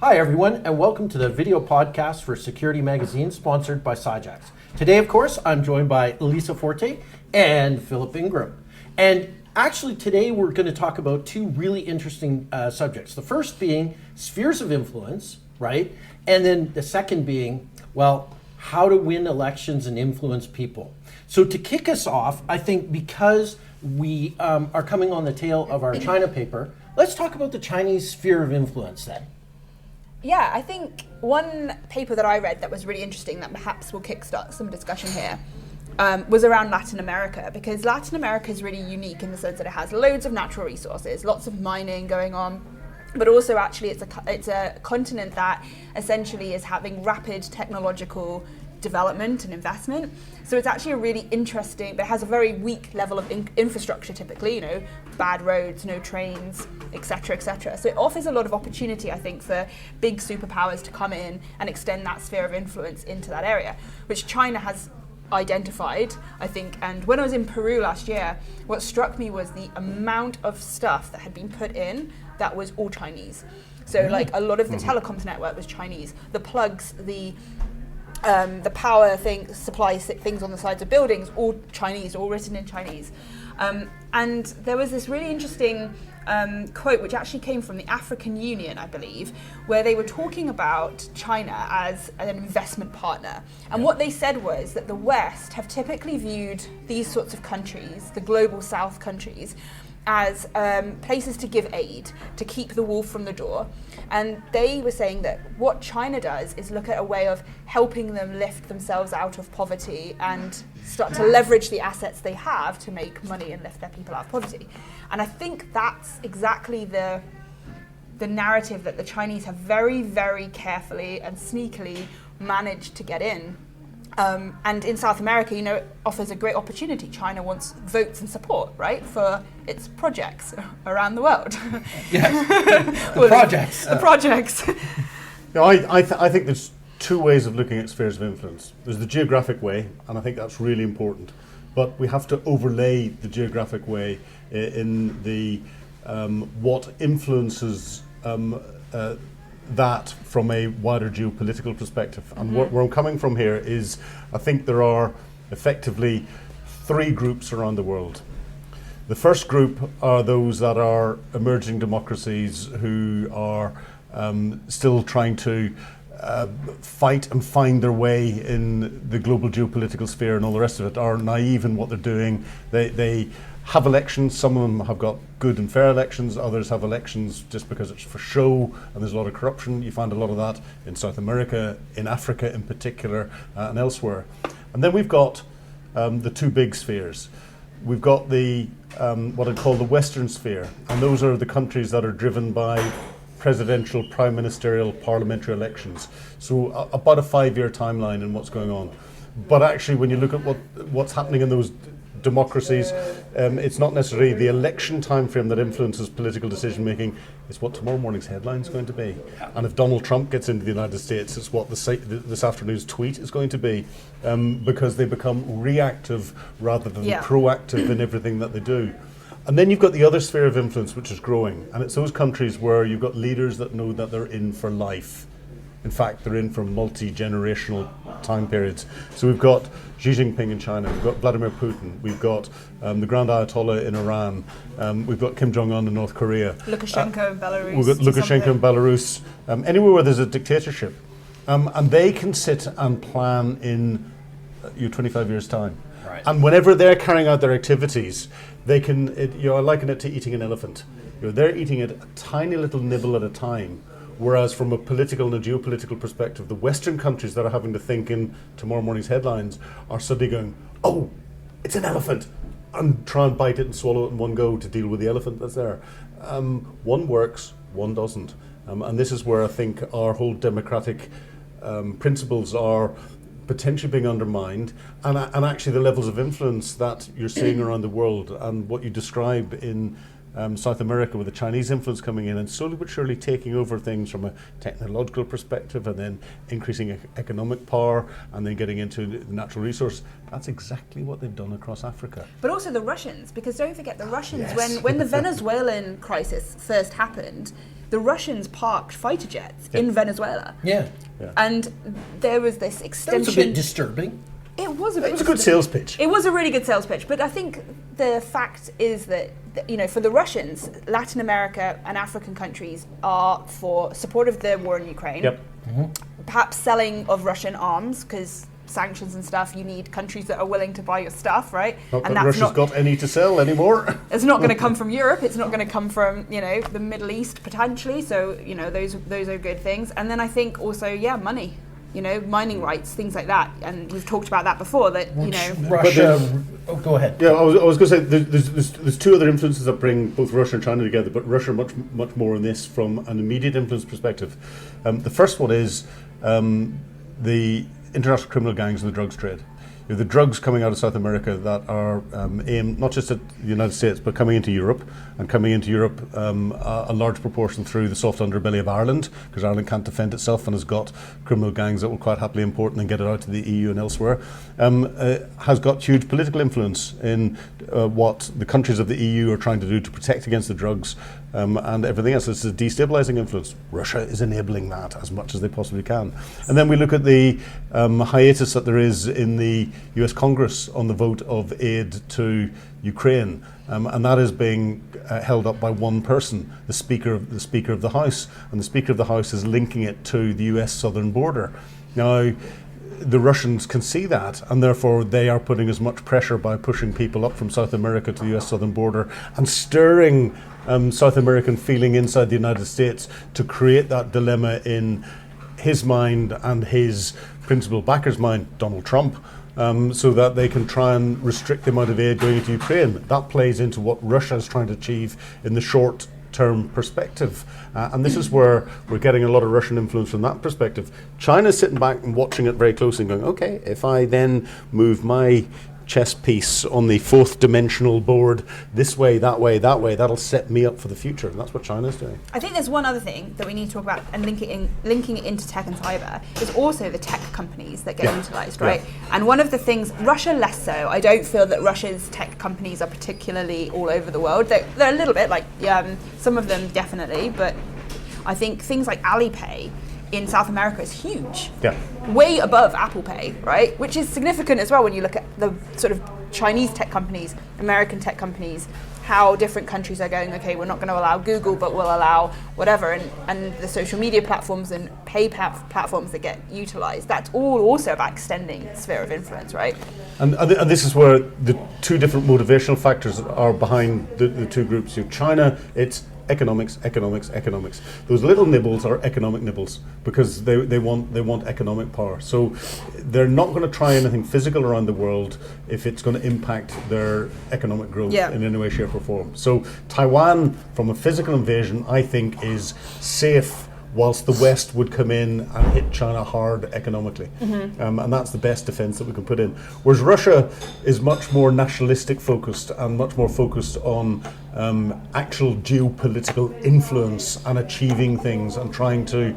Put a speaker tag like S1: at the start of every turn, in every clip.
S1: Hi everyone, and welcome to the video podcast for Security Magazine, sponsored by Cyjax. Today, of course, I'm joined by Lisa Forte and Philip Ingram. And actually today we're going to talk about two really interesting subjects. The first being spheres of influence, right? And then the second being, well, how to win elections and influence people. So to kick us off, I think because we are coming on the tail of our China paper, let's talk about the Chinese sphere of influence then.
S2: Yeah, I think one paper that I read that was really interesting that perhaps will kickstart some discussion here was around Latin America, because Latin America is really unique in the sense that it has loads of natural resources, lots of mining going on, but also actually it's a continent that essentially is having rapid technological development and investment. So it's actually a really interesting, but it has a very weak level of infrastructure typically, bad roads, no trains, etc., etc. So it offers a lot of opportunity, I think, for big superpowers to come in and extend that sphere of influence into that area, which China has identified, I think. And when I was in Peru last year, what struck me was the amount of stuff that had been put in that was all Chinese. So like a lot of the telecoms network was Chinese. The plugs, the power supply things on the sides of buildings, all Chinese, all written in Chinese. And there was this really interesting quote, which actually came from the African Union, I believe, where they were talking about China as an investment partner. And what they said was that the West have typically viewed these sorts of countries, the global South countries, as places to give aid, to keep the wolf from the door. And they were saying that what China does is look at a way of helping them lift themselves out of poverty and start to leverage the assets they have to make money and lift their people out of poverty. And I think that's exactly the narrative that the Chinese have very, very carefully and sneakily managed to get in. And in South America, it offers a great opportunity. China wants votes and support, right, for its projects around the world.
S1: Yes, the projects.
S2: The projects.
S3: I think there's two ways of looking at spheres of influence. There's the geographic way, and I think that's really important. But we have to overlay the geographic way in the what influences that from a wider geopolitical perspective. And where I'm coming from here is, I think there are effectively three groups around the world. The first group are those that are emerging democracies who are still trying to fight and find their way in the global geopolitical sphere, and all the rest of it, are naive in what they're doing. They have elections. Some of them have got good and fair elections, others have elections just because it's for show, and there's a lot of corruption. You find a lot of that in South America, in Africa in particular, and elsewhere. And then we've got the two big spheres. We've got the what I'd call the Western sphere, and those are the countries that are driven by presidential, prime ministerial, parliamentary elections. So about a 5-year timeline in what's going on. But actually, when you look at what's happening in those democracies, it's not necessarily the election time frame that influences political decision making. It's what tomorrow morning's headline is going to be. And if Donald Trump gets into the United States, it's what this afternoon's tweet is going to be, because they become reactive rather than proactive in everything that they do. And then you've got the other sphere of influence, which is growing, and it's those countries where you've got leaders that know that they're in for life. In fact, they're in for multi-generational time periods. So we've got Xi Jinping in China, we've got Vladimir Putin, we've got the Grand Ayatollah in Iran, we've got Kim Jong-un in North Korea.
S2: Lukashenko in Belarus.
S3: We've got Lukashenko in Belarus. Anywhere where there's a dictatorship. And they can sit and plan in 25 years' time.
S1: Right.
S3: And whenever they're carrying out their activities, they can, I liken it to eating an elephant. They're eating it a tiny little nibble at a time. Whereas from a political and a geopolitical perspective, the Western countries that are having to think in tomorrow morning's headlines are suddenly going, oh, it's an elephant, and try and bite it and swallow it in one go to deal with the elephant that's there. One works, one doesn't. And this is where I think our whole democratic principles are potentially being undermined, and actually the levels of influence that you're seeing around the world, and what you describe in South America with the Chinese influence coming in and slowly but surely taking over things from a technological perspective, and then increasing economic power, and then getting into the natural resource. That's exactly what they've done across Africa.
S2: But also the Russians, because don't forget the Russians,
S3: Yes.
S2: when the Venezuelan crisis first happened, the Russians parked fighter jets in Venezuela.
S1: Yeah.
S2: And there was this
S1: That
S2: extension.
S1: was a bit disturbing.
S2: It was a
S3: good sales pitch.
S2: It was a really good sales pitch, but I think the fact is that, for the Russians, Latin America and African countries are for support of the war in Ukraine.
S3: Yep.
S2: Perhaps selling of Russian arms, because sanctions and stuff, you need countries that are willing to buy your stuff, right?
S3: Not that Russia's got any to sell anymore.
S2: It's not going to come from Europe. It's not going to come from, the Middle East potentially. So, those are good things. And then I think also, money. Mining rights, things like that, and we've talked about that before. That
S1: Russia. Go ahead.
S3: Yeah, I was going to say there's two other influences that bring both Russia and China together, but Russia much more in this from an immediate influence perspective. The first one is the international criminal gangs and the drugs trade. The drugs coming out of South America that are aimed not just at the United States, but coming into Europe, and coming into Europe a large proportion through the soft underbelly of Ireland, because Ireland can't defend itself and has got criminal gangs that will quite happily import and then get it out to the EU and elsewhere, has got huge political influence in what the countries of the EU are trying to do to protect against the drugs and everything else. It's a destabilizing influence. Russia is enabling that as much as they possibly can. And then we look at the hiatus that there is in the US Congress on the vote of aid to Ukraine, and that is being held up by one person, the Speaker of the House, and the Speaker of the House is linking it to the US southern border. Now, the Russians can see that, and therefore they are putting as much pressure by pushing people up from South America to the US southern border and stirring South American feeling inside the United States to create that dilemma in his mind and his principal backer's mind, Donald Trump, so that they can try and restrict the amount of aid going into Ukraine. That plays into what Russia is trying to achieve in the short-term perspective. And this is where we're getting a lot of Russian influence from that perspective. China's sitting back and watching it very closely and going, okay, if I then move my chess piece on the fourth dimensional board this way, that'll set me up for the future. And that's what China's doing.
S2: I think there's one other thing that we need to talk about and linking it into tech and cyber is also the tech companies that get utilized, right? And one of the things, Russia less so, I don't feel that Russia's tech companies are particularly all over the world. They're a little bit like, some of them definitely, but I think things like Alipay in South America is huge. Way above Apple Pay, right? Which is significant as well when you look at the sort of Chinese tech companies, American tech companies, how different countries are going, okay, we're not going to allow Google, but we'll allow whatever, and the social media platforms and pay platforms that get utilized. That's all also about extending sphere of influence, right?
S3: And this is where the two different motivational factors are behind the two groups. China, it's economics. Those little nibbles are economic nibbles because they want economic power. So they're not going to try anything physical around the world if it's going to impact their economic growth in any way, shape or form. So Taiwan, from a physical invasion, I think is safe, whilst the West would come in and hit China hard economically. And that's the best defense that we can put in. Whereas Russia is much more nationalistic focused and much more focused on actual geopolitical influence and achieving things and trying to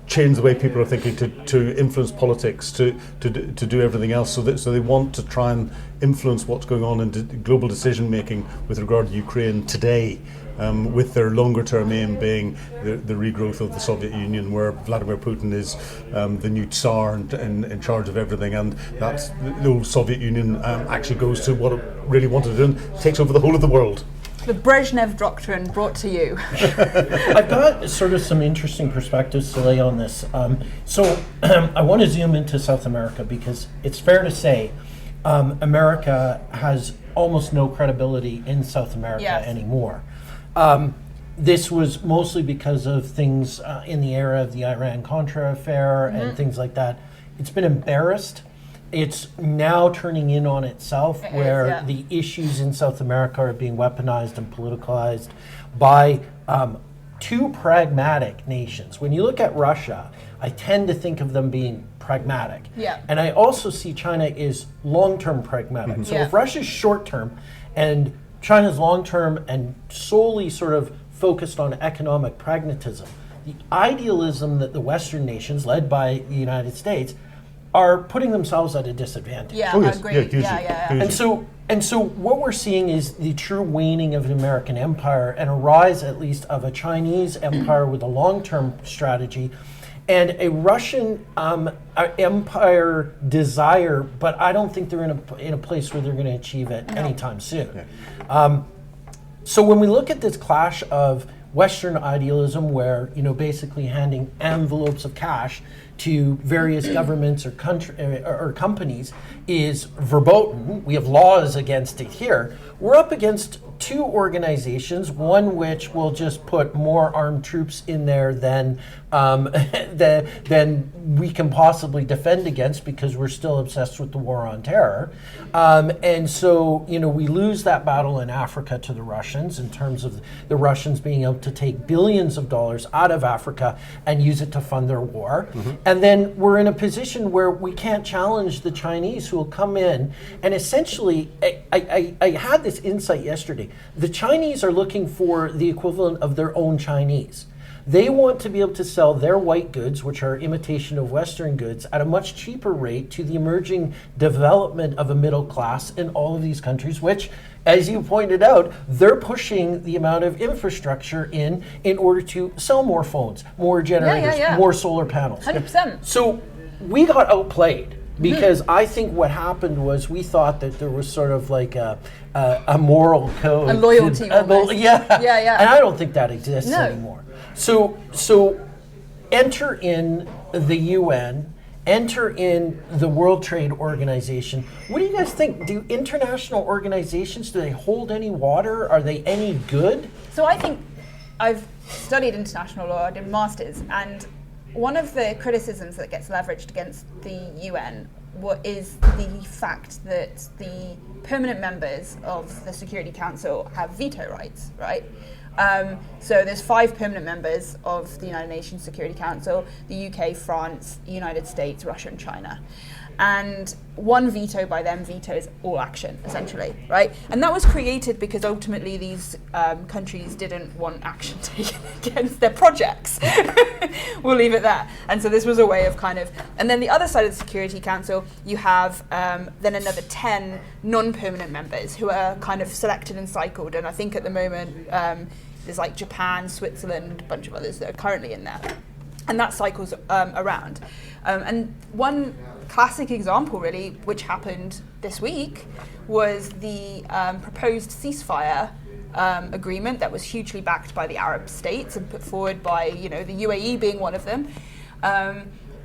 S3: change the way people are thinking, to influence politics, to do everything else. So they want to try and influence what's going on in global decision making with regard to Ukraine today. With their longer-term aim being the regrowth of the Soviet Union, where Vladimir Putin is the new Tsar and in charge of everything, and that's the old Soviet Union actually goes to what it really wanted to do and takes over the whole of the world.
S2: The Brezhnev Doctrine brought to you.
S1: I've got sort of some interesting perspectives to lay on this. So I want to zoom into South America because it's fair to say America has almost no credibility in South America anymore. This was mostly because of things in the era of the Iran-Contra affair and things like that. It's been embarrassed. It's now turning in on itself where the issues in South America are being weaponized and politicized by two pragmatic nations. When you look at Russia, I tend to think of them being pragmatic. And I also see China is long-term pragmatic. So if Russia's short-term and China's long-term and solely sort of focused on economic pragmatism, the idealism that the Western nations, led by the United States, are putting themselves at a disadvantage.
S2: Yeah,
S3: Oh,
S2: I
S3: yes.
S2: agree.
S3: Yeah, hugely.
S2: Yeah.
S3: Hugely.
S1: And so what we're seeing is the true waning of the American empire and a rise, at least, of a Chinese empire with a long-term strategy and a Russian empire desire, but I don't think they're in a place where they're going to achieve it anytime soon.
S3: Yeah.
S1: So when we look at this clash of Western idealism, where basically handing envelopes of cash to various governments or companies is verboten, we have laws against it here. We're up against two organizations, one which will just put more armed troops in there than we can possibly defend against, because we're still obsessed with the war on terror. And so, we lose that battle in Africa to the Russians, in terms of the Russians being able to take billions of dollars out of Africa and use it to fund their war. And then we're in a position where we can't challenge the Chinese, who will come in and essentially, I had this insight yesterday. The Chinese are looking for the equivalent of their own Chinese. They want to be able to sell their white goods, which are imitation of Western goods, at a much cheaper rate to the emerging development of a middle class in all of these countries, which, as you pointed out, they're pushing the amount of infrastructure in order to sell more phones, more generators, more solar panels.
S2: 100%.
S1: So we got outplayed. Because I think what happened was we thought that there was sort of like a moral code.
S2: A loyalty almost.
S1: Yeah. And I don't think that exists
S2: No.
S1: anymore. So enter in the UN, enter in the World Trade Organization. What do you guys think? Do international organizations, do they hold any water? Are they any good?
S2: So I think I've studied international law, I did masters, and one of the criticisms that gets leveraged against the UN is the fact that the permanent members of the Security Council have veto rights, right? So there's 5 permanent members of the United Nations Security Council: the UK, France, the United States, Russia, and China. And one veto by them vetoes all action, essentially, right? And that was created because ultimately these countries didn't want action taken against their projects. We'll leave it there. And so this was a way of and then the other side of the Security Council, you have then another 10 non-permanent members who are kind of selected and cycled. And I think at the moment there's like Japan, Switzerland, a bunch of others that are currently in there. And that cycles around. And one classic example, really, which happened this week, was the proposed ceasefire agreement that was hugely backed by the Arab states and put forward by, the UAE being one of them.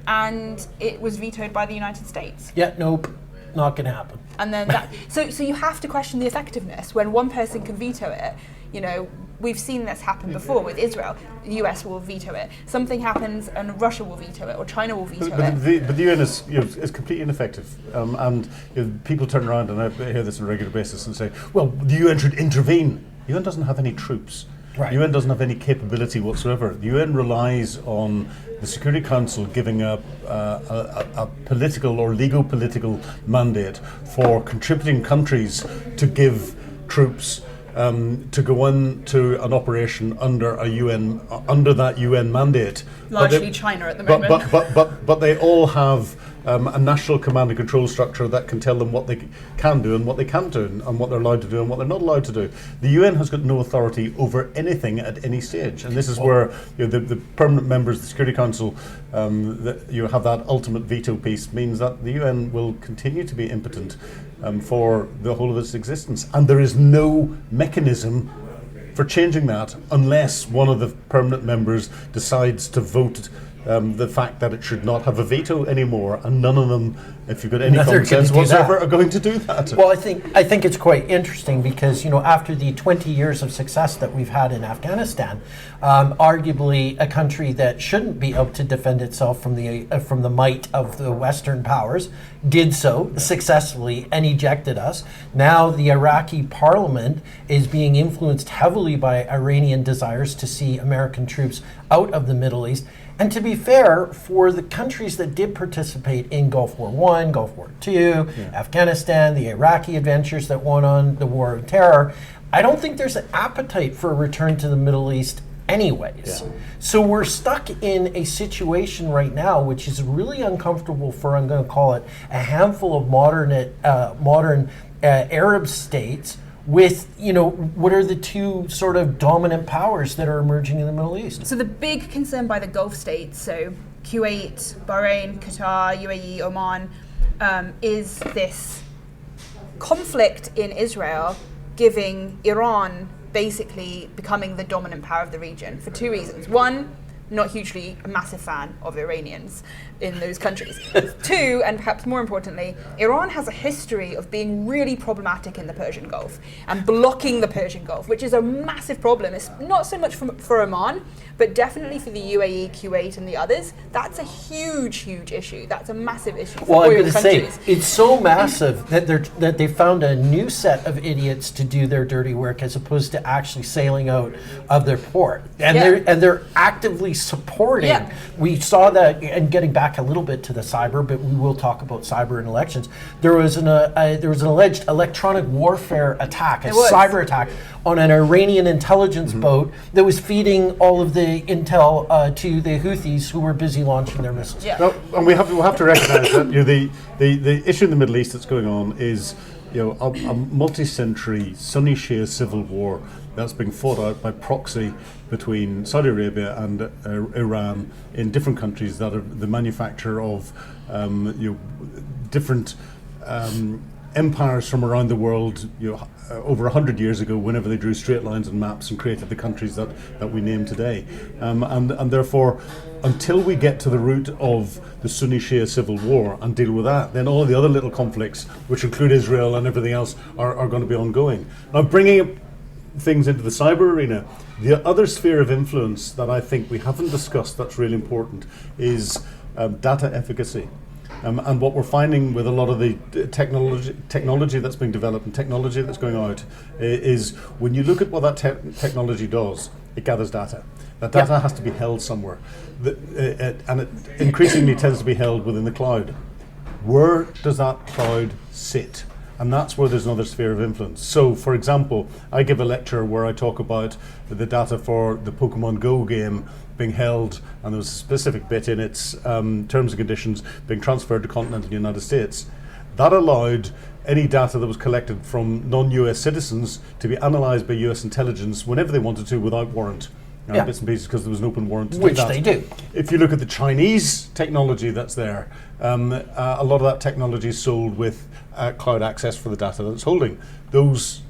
S2: And it was vetoed by the United States.
S1: Yeah, nope, not going to happen.
S2: And then so you have to question the effectiveness when one person can veto it. We've seen this happen before with Israel. The US will veto it. Something happens and Russia will veto it, or China will veto it.
S3: But the UN is completely ineffective. And people turn around, and I hear this on a regular basis, and say, well, the UN should intervene. The UN doesn't have any troops.
S1: Right.
S3: The UN doesn't have any capability whatsoever. The UN relies on the Security Council giving a political or legal political mandate for contributing countries to give troops to go into an operation under that UN mandate.
S2: Largely China at the moment.
S3: But they all have a national command and control structure that can tell them what they can do and what they can't do, and what they're allowed to do and what they're not allowed to do. The UN has got no authority over anything at any stage, and this is where the permanent members of the Security Council, you have that ultimate veto piece, means that the UN will continue to be impotent for the whole of its existence, and there is no mechanism for changing that unless one of the permanent members decides to vote the fact that it should not have a veto anymore, and none of them, if you've got any common sense whatsoever, are going to do that.
S1: Well, I think it's quite interesting because after the 20 years of success that we've had in Afghanistan, arguably a country that shouldn't be able to defend itself from the might of the Western powers did so successfully and ejected us. Now the Iraqi parliament is being influenced heavily by Iranian desires to see American troops out of the Middle East. And to be fair, for the countries that did participate in Gulf War I, Gulf War II, Afghanistan, the Iraqi adventures that went on, the war of terror, I don't think there's an appetite for a return to the Middle East anyways.
S3: Yeah.
S1: So we're stuck in a situation right now which is really uncomfortable for, I'm going to call it, a handful of modern Arab states with, what are the two sort of dominant powers that are emerging in the Middle East?
S2: So the big concern by the Gulf states, so Kuwait, Bahrain, Qatar, UAE, Oman, is this conflict in Israel giving Iran basically becoming the dominant power of the region for two reasons. One, not hugely a massive fan of Iranians in those countries. Two, and perhaps more importantly, Iran has a history of being really problematic in the Persian Gulf and blocking the Persian Gulf, which is a massive problem. It's not so much for Oman, but definitely for the UAE, Kuwait, and the others. That's a huge, huge issue. That's a massive issue for
S1: Well, I'm
S2: oil
S1: going to say,
S2: countries.
S1: it's so massive that they found a new set of idiots to do their dirty work as opposed to actually sailing out of their port. And they're actively supporting.
S2: Yeah.
S1: We saw that, and getting back a little bit to the cyber, but we will talk about cyber and elections. There was an alleged electronic warfare attack, a cyber attack on an Iranian intelligence boat that was feeding all of the intel to the Houthis who were busy launching their missiles.
S2: Yeah.
S3: No, and we have to recognise that the issue in the Middle East that's going on is a multi-century Sunni Shia civil war that's being fought out by proxy between Saudi Arabia and Iran in different countries that are the manufacturer of different empires from around the world. Over 100 years ago, whenever they drew straight lines and maps and created the countries that we name today, and therefore, until we get to the root of the Sunni Shia civil war and deal with that, then all of the other little conflicts, which include Israel and everything else, are going to be ongoing. Now, bringing things into the cyber arena, the other sphere of influence that I think we haven't discussed that's really important is data efficacy. And what we're finding with a lot of the technology that's being developed and technology that's going out is when you look at what that technology does, it gathers data. That data has to be held somewhere. And it increasingly tends to be held within the cloud. Where does that cloud sit? And that's where there's another sphere of influence. So, for example, I give a lecture where I talk about the data for the Pokemon Go game being held, and there was a specific bit in its terms and conditions being transferred to continental United States. That allowed any data that was collected from non-US citizens to be analysed by US intelligence whenever they wanted to without warrant. Bits and pieces, because there was an open warrant to do that.
S1: Which they do.
S3: If you look at the Chinese technology that's there, a lot of that technology is sold with cloud access for the data that it's holding. Those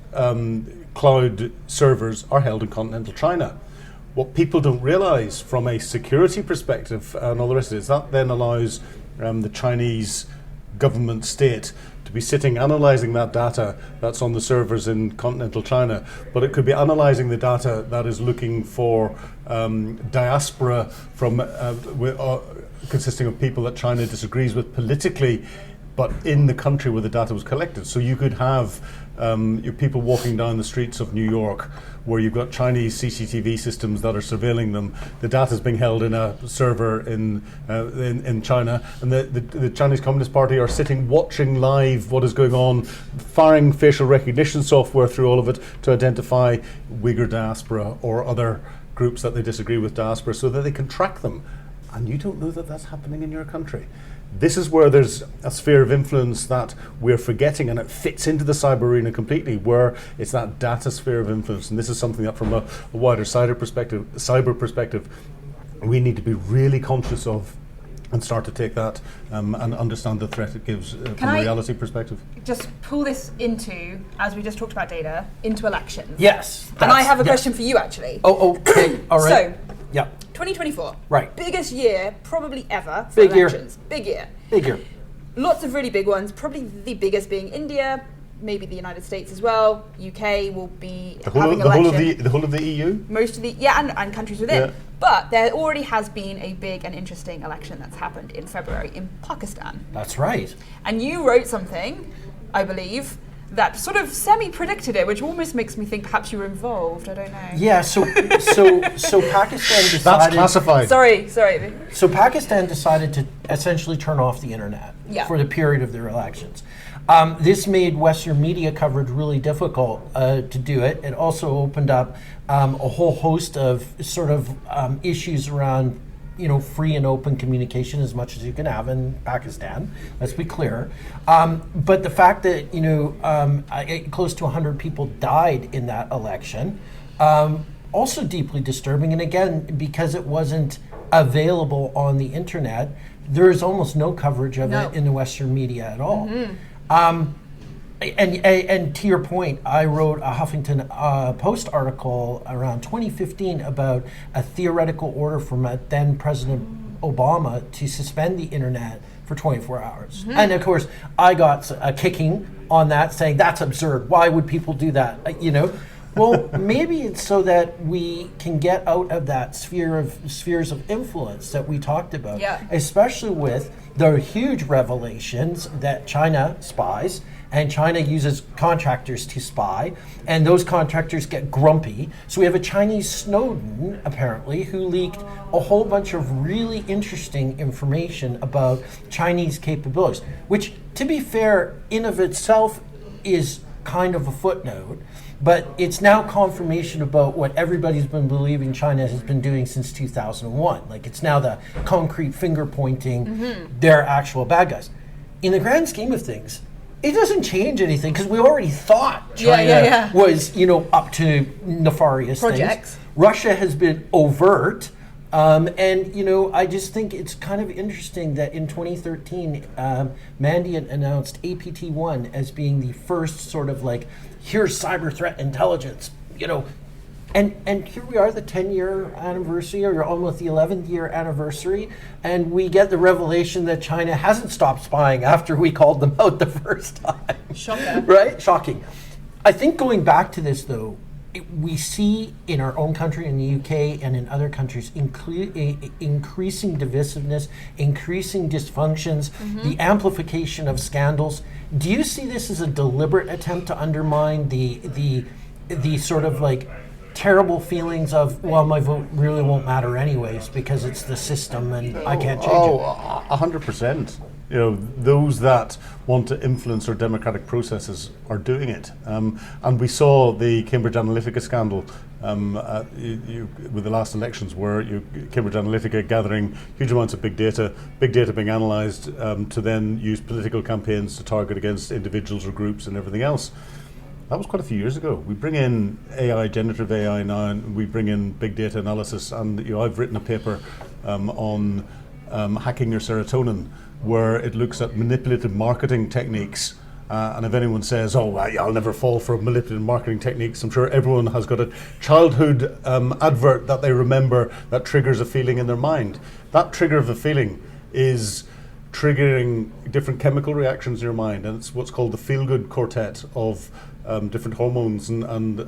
S3: cloud servers are held in continental China. What people don't realise from a security perspective and all the rest of it is that then allows the Chinese government state to be sitting analysing that data that's on the servers in continental China, but it could be analysing the data that is looking for diaspora from consisting of people that China disagrees with politically, but in the country where the data was collected. So you could have your people walking down the streets of New York where you've got Chinese CCTV systems that are surveilling them. The data is being held in a server in China, and the Chinese Communist Party are sitting watching live what is going on, firing facial recognition software through all of it to identify Uyghur diaspora or other groups that they disagree with diaspora so that they can track them. And you don't know that that's happening in your country. This is where there's a sphere of influence that we're forgetting, and it fits into the cyber arena completely, where it's that data sphere of influence. And this is something that from a wider cyber perspective, we need to be really conscious of and start to take that and understand the threat it gives from a reality perspective.
S2: Just pull this into, as we just talked about data, into elections.
S1: Yes.
S2: And I have a question for you, actually.
S1: Oh, okay. All right.
S2: So,
S1: yeah.
S2: 2024.
S1: Right.
S2: Biggest year probably ever for
S1: Big year.
S2: elections. Big year.
S1: Big year.
S2: Lots of really big ones. Probably the biggest being India, maybe the United States as well. UK will be having election.
S3: The whole of the EU?
S2: Most of the, and countries within. Yeah. But there already has been a big and interesting election that's happened in February in Pakistan.
S1: That's right.
S2: And you wrote something, I believe, that sort of semi-predicted it, which almost makes me think perhaps you were involved. I don't know.
S1: Yeah, so Pakistan decided...
S3: That's classified.
S2: Sorry.
S1: So Pakistan decided to essentially turn off the internet
S2: Yeah.
S1: for the period of their elections. This made Western media coverage really difficult to do it. It also opened up a whole host of sort of issues around, free and open communication as much as you can have in Pakistan. Let's be clear. But the fact that close to 100 people died in that election, also deeply disturbing. And again, because it wasn't available on the internet, there is almost no coverage of it in the Western media at all. And to your point, I wrote a Huffington Post article around 2015 about a theoretical order from then President Obama to suspend the internet for 24 hours. And of course, I got a kicking on that, saying that's absurd. Why would people do that? Well, maybe it's so that we can get out of that spheres of influence that we talked about, especially with the huge revelations that China spies, and China uses contractors to spy, and those contractors get grumpy. So we have a Chinese Snowden, apparently, who leaked a whole bunch of really interesting information about Chinese capabilities, which, to be fair, in of itself is kind of a footnote. But it's now confirmation about what everybody's been believing China has been doing since 2001. Like, it's now the concrete finger pointing, they're actual bad guys. In the grand scheme of things, it doesn't change anything because we already thought China was, up to nefarious
S2: projects.
S1: Things. Russia has been overt. I just think it's kind of interesting that in 2013, Mandiant announced APT-1 as being the first sort of like, here's cyber threat intelligence, and here we are, the 10-year anniversary, or almost the 11th year anniversary, and we get the revelation that China hasn't stopped spying after we called them out the first time.
S2: Shocking.
S1: Right? Shocking. I think going back to this, though, we see in our own country, in the UK and in other countries, increasing divisiveness, increasing dysfunctions, the amplification of scandals. Do you see this as a deliberate attempt to undermine the sort of like terrible feelings of, well, my vote really won't matter anyways because it's the system and I can't change it?
S3: 100%. Those that want to influence our democratic processes are doing it. And we saw the Cambridge Analytica scandal with the last elections, where Cambridge Analytica gathering huge amounts of big data being analysed to then use political campaigns to target against individuals or groups and everything else. That was quite a few years ago. We bring in AI, generative AI now, and we bring in big data analysis. And I've written a paper on hacking your serotonin, where it looks at manipulative marketing techniques. And if anyone says, I'll never fall for manipulative marketing techniques, I'm sure everyone has got a childhood advert that they remember that triggers a feeling in their mind. That trigger of a feeling is triggering different chemical reactions in your mind, and it's what's called the feel-good quartet of different hormones and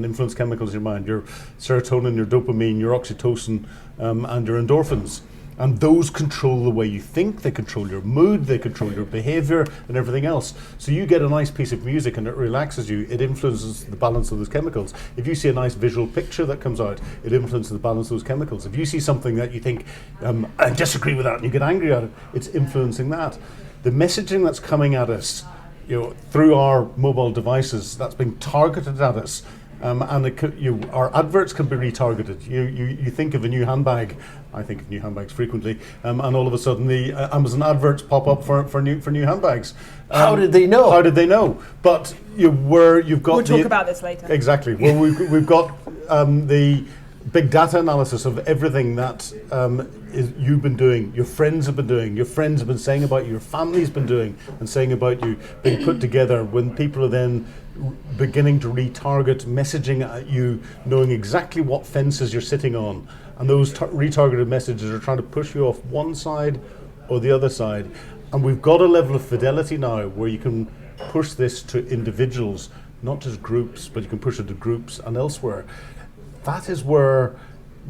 S3: influence chemicals in your mind, your serotonin, your dopamine, your oxytocin, and your endorphins. And those control the way you think, they control your mood, they control your behavior and everything else. So you get a nice piece of music and it relaxes you, it influences the balance of those chemicals. If you see a nice visual picture that comes out, it influences the balance of those chemicals. If you see something that you think, I disagree with that, and you get angry at it, it's influencing that. The messaging that's coming at us, through our mobile devices, that's being targeted at us, and our adverts can be retargeted. You think of a new handbag. I think of new handbags frequently, and all of a sudden the Amazon adverts pop up for new handbags.
S1: How did they know?
S3: How did they know? But you've got.
S2: We'll talk about this later.
S3: Exactly. Well, we've got the big data analysis of everything that you've been doing, your friends have been doing, your friends have been saying about you, your family's been doing and saying about you, being put together when people are then beginning to retarget messaging at you, knowing exactly what fences you're sitting on. And those retargeted messages are trying to push you off one side or the other side. And we've got a level of fidelity now where you can push this to individuals, not just groups, but you can push it to groups and elsewhere. That is where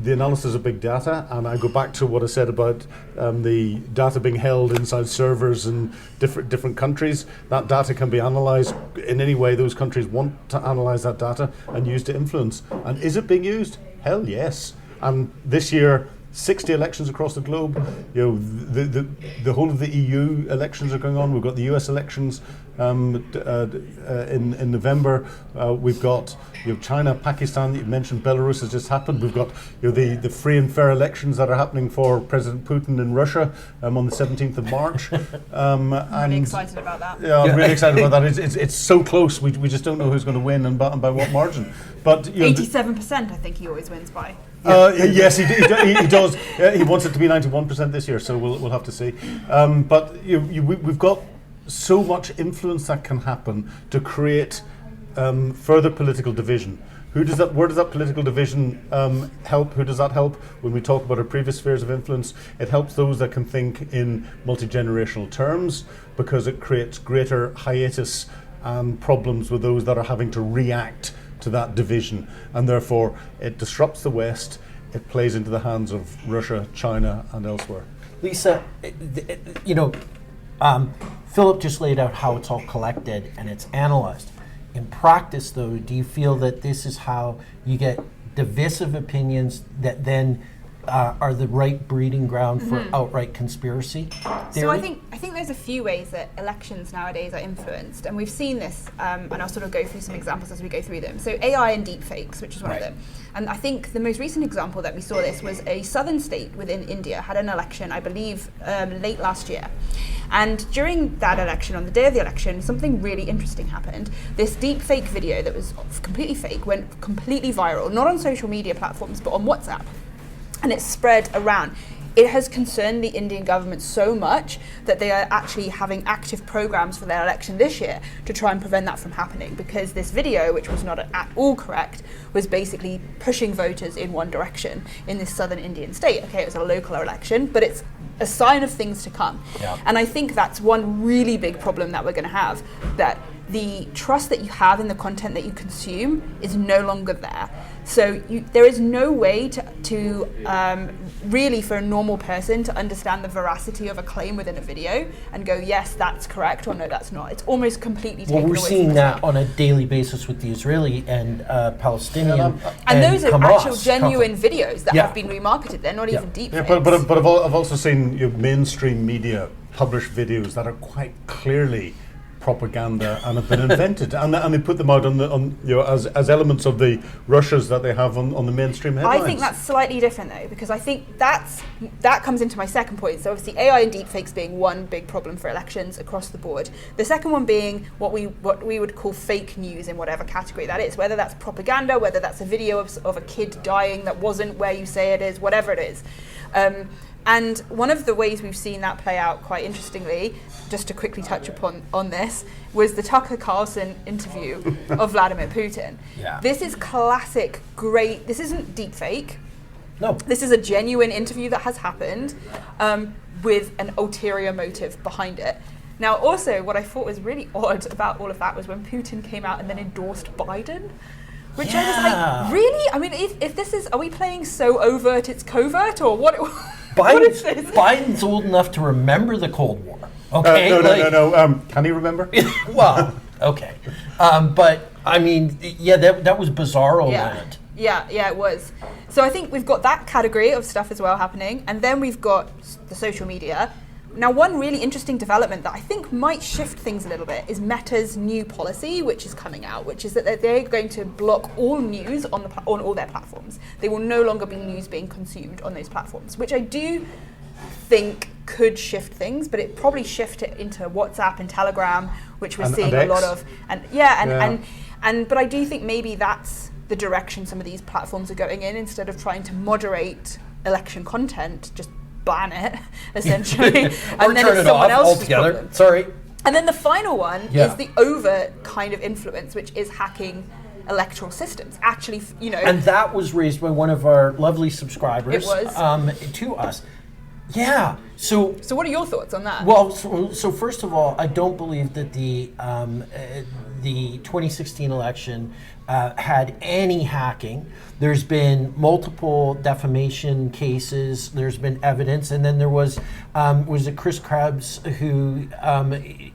S3: the analysis of big data, and I go back to what I said about the data being held inside servers in different countries. That data can be analysed in any way those countries want to analyse that data and use to influence. And is it being used? Hell yes. And this year, 60 elections across the globe. The whole of the EU elections are going on. We've got the US elections in November. We've got China, Pakistan. You mentioned Belarus has just happened. We've got the free and fair elections that are happening for President Putin in Russia on the 17th of March.
S2: I'm really excited about that.
S3: Yeah, I'm really excited about that. It's so close. We just don't know who's going to win and by what margin. But
S2: 87%, I think he always wins by.
S3: Yes, he does. He wants it to be 91% this year, so we'll have to see. But we've got so much influence that can happen to create further political division. Where does that political division help? Who does that help? When we talk about our previous spheres of influence, it helps those that can think in multi-generational terms, because it creates greater hiatus and problems with those that are having to react to that division, and therefore it disrupts the West. It plays into the hands of Russia, China, and elsewhere.
S1: Lisa, Philip just laid out how it's all collected and it's analyzed. In practice, though, do you feel that this is how you get divisive opinions that then are the right breeding ground for outright conspiracy theory?
S2: So I think there's a few ways that elections nowadays are influenced, and we've seen this, and I'll sort of go through some examples as we go through them. So AI and deepfakes, which is one of them. And I think the most recent example that we saw this was a southern state within India had an election, I believe, late last year. And during that election, on the day of the election, something really interesting happened. This deepfake video that was completely fake went completely viral, not on social media platforms, but on WhatsApp. And it spread around. It has concerned the Indian government so much that they are actually having active programs for their election this year to try and prevent that from happening, because this video, which was not at all correct, was basically pushing voters in one direction in this southern Indian state. Okay, it was a local election, but it's a sign of things to come. Yeah. And I think that's one really big problem that we're going to have, that the trust that you have in the content that you consume is no longer there. So there is no way to really, for a normal person, to understand the veracity of a claim within a video and go, yes, that's correct, or no, that's not. It's almost completely taken away.
S1: Well, we're seeing that on a daily basis with the Israeli and Palestinian
S2: and those are
S1: Hamas
S2: actual genuine videos that have been remarketed. They're not even deep fakes.
S3: But I've also seen mainstream media publish videos that are quite clearly propaganda and have been invented, and they put them out as elements of the rushes that they have on the mainstream headlines.
S2: I think that's slightly different, though, because I think that comes into my second point. So obviously AI and deepfakes being one big problem for elections across the board. The second one being what we would call fake news, in whatever category that is, whether that's propaganda, whether that's a video of a kid dying that wasn't where you say it is, whatever it is. And one of the ways we've seen that play out quite interestingly, just to quickly touch upon this, was the Tucker Carlson interview of Vladimir Putin. Yeah. This is classic, great, this isn't deepfake. No. This is a genuine interview that has happened with an ulterior motive behind it. Now, also, what I thought was really odd about all of that was when Putin came out and then endorsed Biden. Which I was like, really? I mean, if this is, are we playing so overt it's covert, or what? What is this?
S1: Biden's old enough to remember the Cold War. Okay.
S3: No. Can he remember?
S1: Well, okay. But I mean, that was bizarro land.
S2: Yeah, it was. So I think we've got that category of stuff as well happening, and then we've got the social media. Now, one really interesting development that I think might shift things a little bit is Meta's new policy, which is coming out, which is that they're going to block all news on all their platforms. They will no longer be news being consumed on those platforms, which I do think could shift things, but it probably shift it into WhatsApp and Telegram, which we're seeing a lot of. But I do think maybe that's the direction some of these platforms are going in, instead of trying to moderate election content, just ban it, essentially,
S1: and then it's someone else's problem. Sorry.
S2: And then the final one is the overt kind of influence, which is hacking electoral systems. Actually,
S1: And that was raised by one of our lovely subscribers.
S2: It was.
S1: To us. Yeah. So
S2: what are your thoughts on that?
S1: Well, so first of all, I don't believe that the 2016 election had any hacking. There's been multiple defamation cases. There's been evidence, and then there was it Chris Krebs who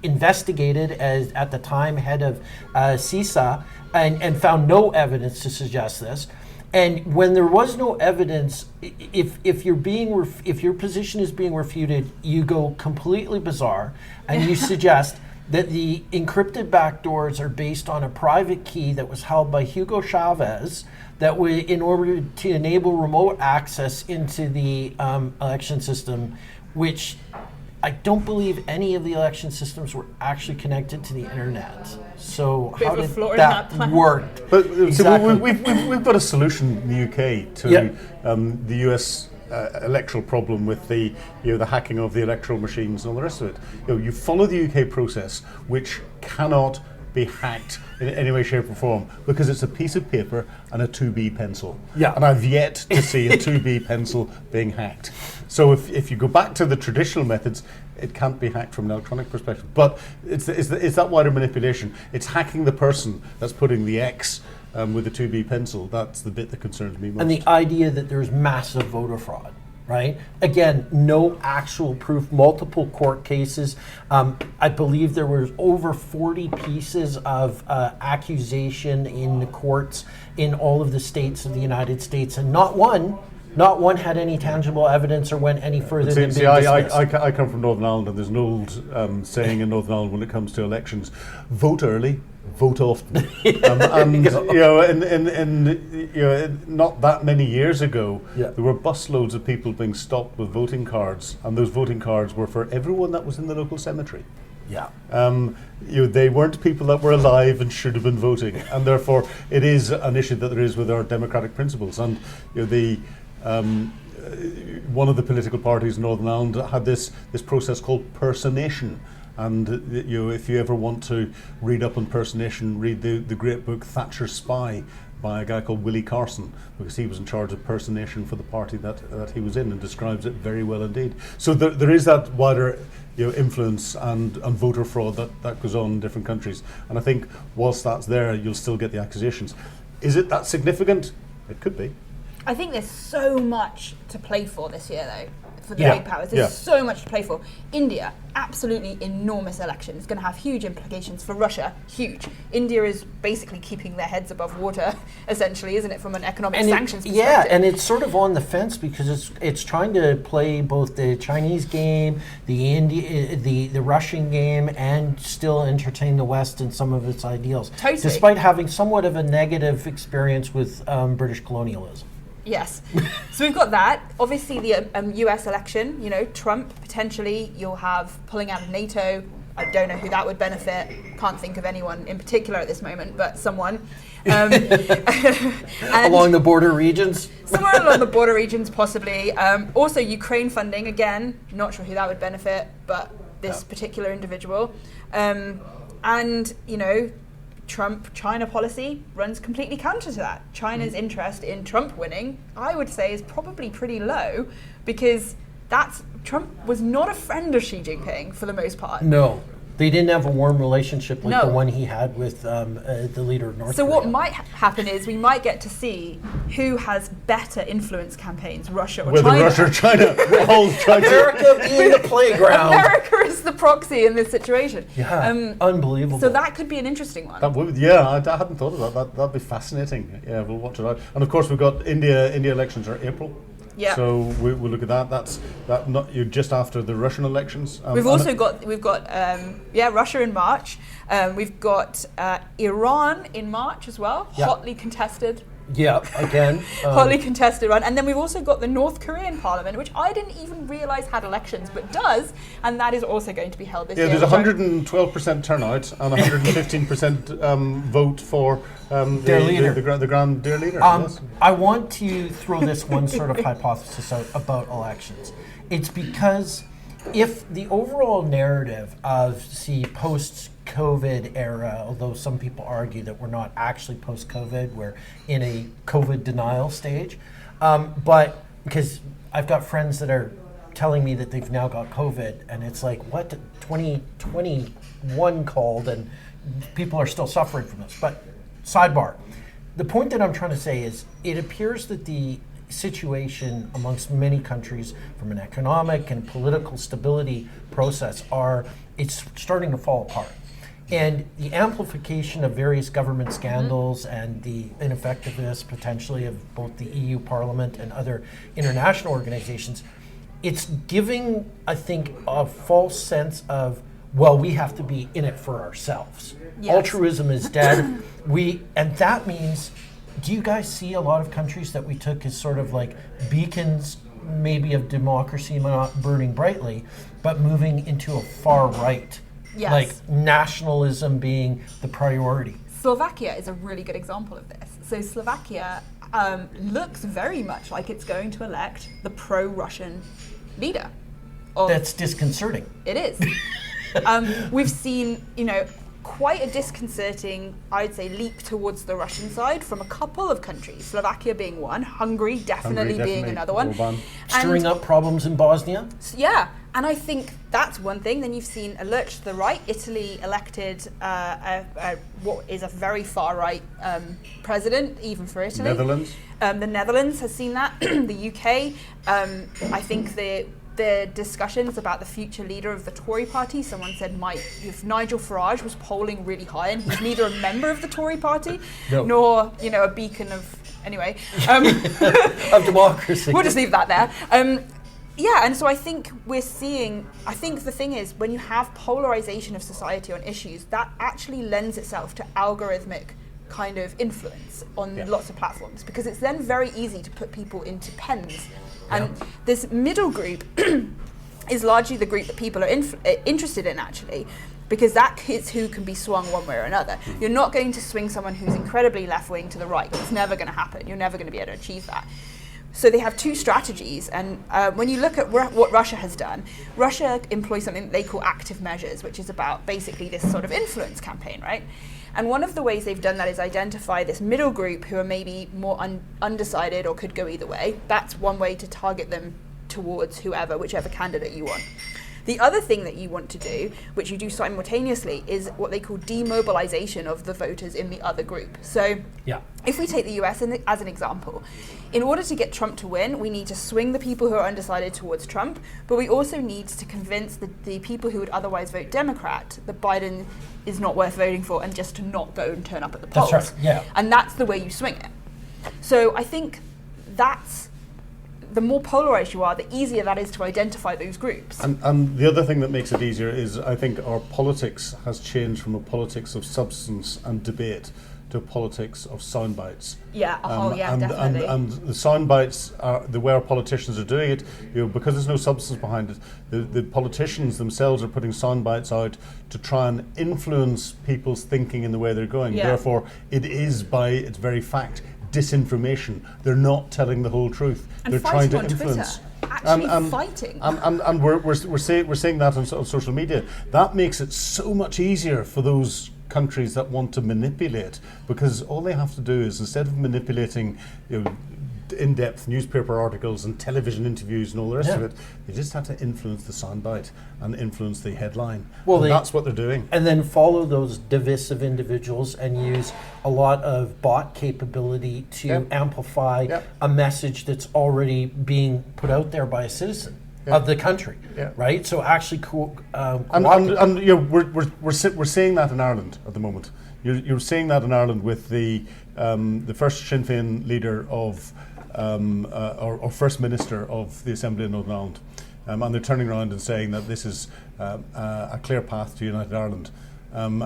S1: investigated as at the time head of CISA and found no evidence to suggest this. And when there was no evidence, if your position is being refuted, you go completely bizarre, and you suggest that the encrypted backdoors are based on a private key that was held by Hugo Chavez, that in order to enable remote access into the election system, which I don't believe any of the election systems were actually connected to the internet. So how did that work?
S3: But
S1: exactly.
S3: so we've got a solution in the UK to the US electoral problem with the hacking of the electoral machines and all the rest of it. You follow the UK process, which cannot be hacked in any way, shape or form, because it's a piece of paper and a 2B pencil.
S1: Yeah.
S3: And I've yet to see a 2B pencil being hacked. So if you go back to the traditional methods, it can't be hacked from an electronic perspective. But it's that wider manipulation. It's hacking the person that's putting the X with the 2B pencil. That's the bit that concerns me most.
S1: And the idea that there's massive voter fraud, right? Again, no actual proof, multiple court cases. I believe there was over 40 pieces of accusation in the courts in all of the states of the United States, and not one had any tangible evidence or went any further than being dismissed.
S3: I come from Northern Ireland, and there's an old saying in Northern Ireland when it comes to elections: vote early, vote often. And not that many years ago, there were busloads of people being stopped with voting cards, and those voting cards were for everyone that was in the local cemetery.
S1: Yeah.
S3: They weren't people that were alive and should have been voting, and therefore it is an issue that there is with our democratic principles. And one of the political parties in Northern Ireland had this process called personation. And if you ever want to read up on personation, read the great book Thatcher's Spy by a guy called Willie Carson, because he was in charge of personation for the party that he was in, and describes it very well indeed. So there is that wider influence and voter fraud that goes on in different countries. And I think whilst that's there, you'll still get the accusations. Is it that significant? It could be.
S2: I think there's so much to play for this year, though, for the big powers. There's so much to play for. India, absolutely enormous election. It's going to have huge implications for Russia. Huge. India is basically keeping their heads above water, essentially, isn't it, from an economic sanctions perspective?
S1: Yeah, and it's sort of on the fence because it's trying to play both the Chinese game, the Russian game, and still entertain the West in some of its ideals.
S2: Totally.
S1: Despite having somewhat of a negative experience with British colonialism.
S2: Yes. So we've got that. Obviously, the US election, Trump, potentially, you'll have pulling out of NATO. I don't know who that would benefit. Can't think of anyone in particular at this moment, but someone.
S1: Along the border regions?
S2: Somewhere along the border regions, possibly. Also, Ukraine funding, again, not sure who that would benefit, but this particular individual. Trump-China policy runs completely counter to that. China's interest in Trump winning, I would say, is probably pretty low, because Trump was not a friend of Xi Jinping for the most part.
S1: No. They didn't have a warm relationship like the one he had with the leader of North Korea.
S2: So what might happen is we might get to see who has better influence campaigns, Russia or China.
S3: Whether Russia or China.
S1: America being the playground.
S2: America is the proxy in this situation.
S1: Yeah, unbelievable.
S2: So that could be an interesting one.
S3: I hadn't thought of that. That'd be fascinating. Yeah, we'll watch it out. And of course, we've got India elections are April.
S2: Yeah.
S3: So we'll look at that. That's you're just after the Russian elections.
S2: We've got Russia in March. We've got Iran in March as well.
S1: Yeah.
S2: Hotly contested.
S1: Yeah, again.
S2: Hotly contested one. And then we've also got the North Korean parliament, which I didn't even realise had elections, but does. And that is also going to be held this year.
S3: Yeah, there's 112% turnout and 115% vote for
S1: their leader.
S3: The grand dear leader.
S1: Yes. I want to throw this one sort of hypothesis out about elections. It's because if the overall narrative of the post-COVID era, although some people argue that we're not actually post-COVID, we're in a COVID denial stage, but because I've got friends that are telling me that they've now got COVID, and it's like, what, 2021 called, and people are still suffering from this. But sidebar, the point that I'm trying to say is it appears that the situation amongst many countries from an economic and political stability process it's starting to fall apart. And the amplification of various government scandals and the ineffectiveness potentially of both the EU Parliament and other international organizations, it's giving, I think, a false sense of, well, we have to be in it for ourselves.
S2: Yes.
S1: Altruism is dead. And that means, do you guys see a lot of countries that we took as sort of like beacons maybe of democracy not burning brightly, but moving into a far right?
S2: Yes.
S1: Like nationalism being the priority.
S2: Slovakia is a really good example of this. So Slovakia looks very much like it's going to elect the pro-Russian leader.
S1: That's disconcerting.
S2: It is. We've seen, quite a disconcerting, I'd say, leap towards the Russian side from a couple of countries. Slovakia being one, Hungary definitely being another one.
S1: Stirring up problems in Bosnia.
S2: Yeah, and I think that's one thing. Then you've seen a lurch to the right. Italy elected what is a very far right president, even for Italy.
S3: Netherlands.
S2: The Netherlands has seen that. The UK. I think the discussions about the future leader of the Tory party, someone said if Nigel Farage was polling really high, and he's neither a member of the Tory party nor a beacon of
S1: of democracy.
S2: We'll just leave that there. And so I think the thing is, when you have polarization of society on issues, that actually lends itself to algorithmic kind of influence on lots of platforms, because it's then very easy to put people into pens. And this middle group is largely the group that people are interested in, actually, because that is who can be swung one way or another. You're not going to swing someone who's incredibly left-wing to the right. It's never going to happen. You're never going to be able to achieve that. So they have two strategies, and when you look at what Russia has done, Russia employs something that they call active measures, which is about basically this sort of influence campaign, right? And one of the ways they've done that is identify this middle group who are maybe more undecided or could go either way. That's one way to target them towards whichever candidate you want. The other thing that you want to do, which you do simultaneously, is what they call demobilization of the voters in the other group. So if we take the US as an example, in order to get Trump to win, we need to swing the people who are undecided towards Trump, but we also need to convince the people who would otherwise vote Democrat that Biden is not worth voting for, and just to not go and turn up at the polls.
S1: That's right, yeah.
S2: And that's the way you swing it. So I think the more polarized you are, the easier that is to identify those groups.
S3: And the other thing that makes it easier is, I think, our politics has changed from a politics of substance and debate to a politics of sound bites.
S2: Definitely.
S3: And the sound bites are the way our politicians are doing it, because there's no substance behind it. The politicians themselves are putting sound bites out to try and influence people's thinking in the way they're going.
S2: Yeah.
S3: Therefore, it is by its very fact disinformation. They're not telling the whole truth.
S2: And
S3: they're trying to
S2: on
S3: influence.
S2: Twitter. Actually fighting.
S3: And we're seeing that on social media. That makes it so much easier for those countries that want to manipulate, because all they have to do is, instead of manipulating in-depth newspaper articles and television interviews and all the rest of it, they just have to influence the soundbite and influence the headline. Well, that's what they're doing.
S1: And then follow those divisive individuals and use a lot of bot capability to amplify a message that's already being put out there by a citizen of the country, right? So actually,
S3: we're seeing that in Ireland at the moment. You're seeing that in Ireland with the first Sinn Féin leader of or First Minister of the Assembly of Northern Ireland, and they're turning around and saying that this is a clear path to United Ireland. And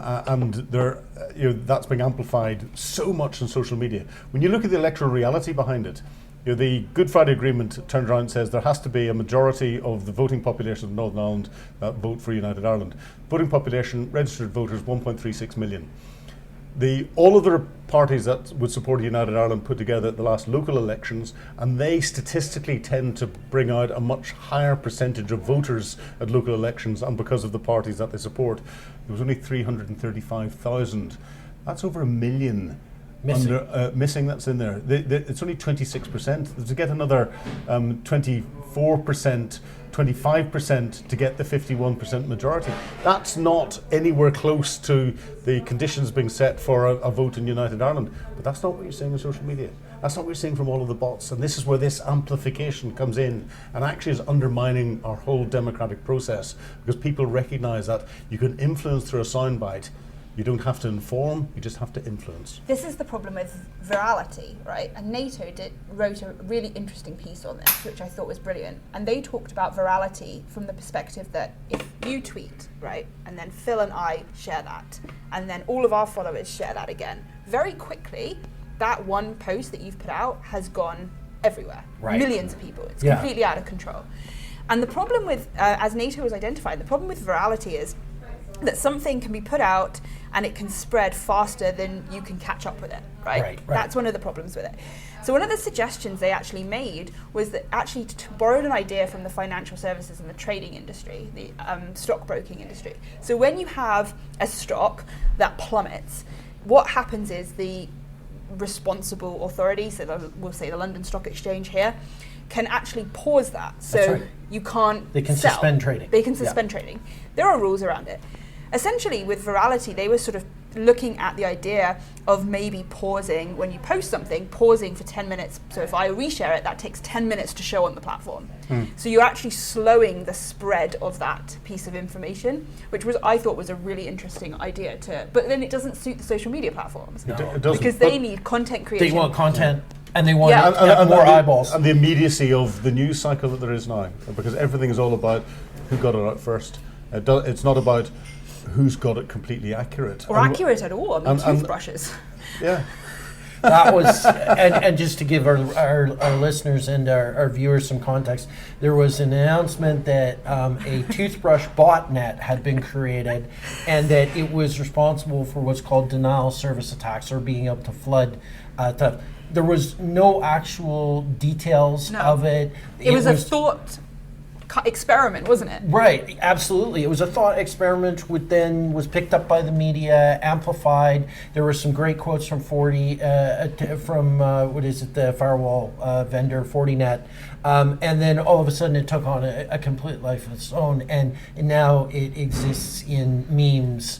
S3: that's being amplified so much on social media. When you look at the electoral reality behind it, the Good Friday Agreement turns around and says there has to be a majority of the voting population of Northern Ireland that vote for United Ireland. Voting population, registered voters, 1.36 million. All of the parties that would support United Ireland put together at the last local elections, and they statistically tend to bring out a much higher percentage of voters at local elections, and because of the parties that they support, there was only 335,000. That's over 1 million missing that's in there. It's only 26%. To get another 24%, 25% to get the 51% majority, that's not anywhere close to the conditions being set for a vote in United Ireland. But that's not what you're seeing in social media. That's not what we're seeing from all of the bots. And this is where this amplification comes in and actually is undermining our whole democratic process, because people recognize that you can influence through a soundbite. You don't have to inform, you just have to influence.
S2: This is the problem with virality, right? And NATO wrote a really interesting piece on this, which I thought was brilliant. And they talked about virality from the perspective that if you tweet, right, and then Phil and I share that, and then all of our followers share that again, very quickly, that one post that you've put out has gone everywhere.
S1: Right.
S2: Millions of people. It's completely out of control. And the problem with, as NATO has identified, the problem with virality is that something can be put out and it can spread faster than you can catch up with it, right? That's one of the problems with it. So one of the suggestions they actually made was that actually to borrow an idea from the financial services and the trading industry, the stockbroking industry. So when you have a stock that plummets, what happens is the responsible authorities, so we'll say the London Stock Exchange here, can actually pause that. So you can't
S1: They can
S2: sell.
S1: suspend trading.
S2: They can suspend trading. There are rules around it. Essentially, with virality, they were sort of looking at the idea of maybe pausing, when you post something, pausing for 10 minutes. So if I reshare it, that takes 10 minutes to show on the platform. So you're actually slowing the spread of that piece of information, which I thought was a really interesting idea but then it doesn't suit the social media platforms.
S3: It doesn't.
S2: Because they need content creation.
S1: They want content and they want
S3: and
S1: more eyeballs.
S3: And the immediacy of the news cycle that there is now, because everything is all about who got it out first. It's not about who's got it completely accurate.
S2: Or accurate at all. I mean, toothbrushes.
S3: Yeah.
S1: That was, and just to give our listeners and our viewers some context, there was an announcement that a toothbrush botnet had been created, and that it was responsible for what's called denial of service attacks, or being able to flood. There was no actual details of it.
S2: It was a thought experiment, wasn't it?
S1: Right, absolutely. It was a thought experiment, which then was picked up by the media, amplified. There were some great quotes from Forte, from the firewall vendor, Fortinet, and then all of a sudden it took on a complete life of its own, and now it exists in memes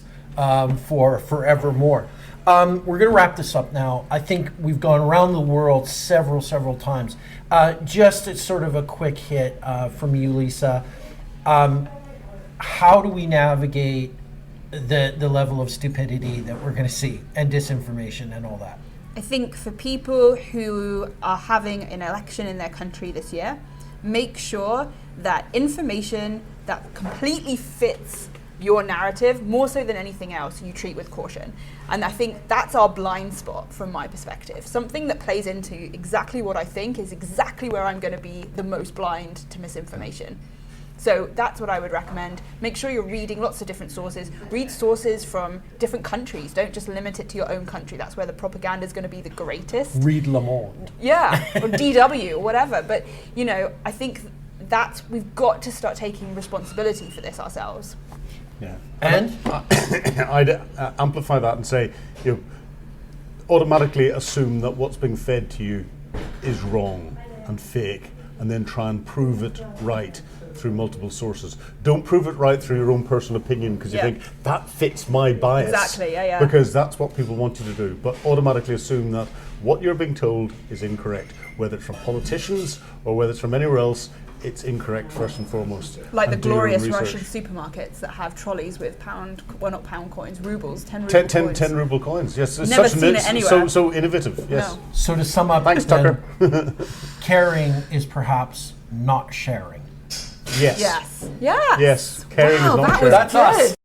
S1: for forevermore. We're going to wrap this up now. I think we've gone around the world several times. Just as sort of a quick hit from you, Lisa. How do we navigate the level of stupidity that we're going to see, and disinformation and all that?
S2: I think for people who are having an election in their country this year, make sure that information that completely fits your narrative, more so than anything else, you treat with caution. And I think that's our blind spot from my perspective. Something that plays into exactly what I think is exactly where I'm going to be the most blind to misinformation. So that's what I would recommend. Make sure you're reading lots of different sources. Read sources from different countries. Don't just limit it to your own country. That's where the propaganda is going to be the greatest.
S1: Read Le Monde.
S2: Yeah, or DW or whatever. But, I think we've got to start taking responsibility for this ourselves.
S3: Yeah,
S1: and
S3: I'd amplify that and say, automatically assume that what's being fed to you is wrong and fake, and then try and prove it right through multiple sources. Don't prove it right through your own personal opinion because you think that fits my bias.
S2: Exactly, yeah.
S3: Because that's what people want you to do. But automatically assume that what you're being told is incorrect, whether it's from politicians or whether it's from anywhere else. It's incorrect first and foremost.
S2: Like the glorious Russian supermarkets that have trolleys with not pound coins, rubles, 10 ruble coins.
S3: 10 ruble coins, yes. It's
S2: Never seen it anywhere.
S3: So innovative, yes.
S2: No.
S1: So to sum up,
S3: thanks, Tucker.
S1: Caring is perhaps not sharing.
S3: Yes.
S2: Yes. Yeah.
S3: Yes. Caring is not
S2: that
S3: sharing.
S2: was
S1: That's
S2: good.
S1: us.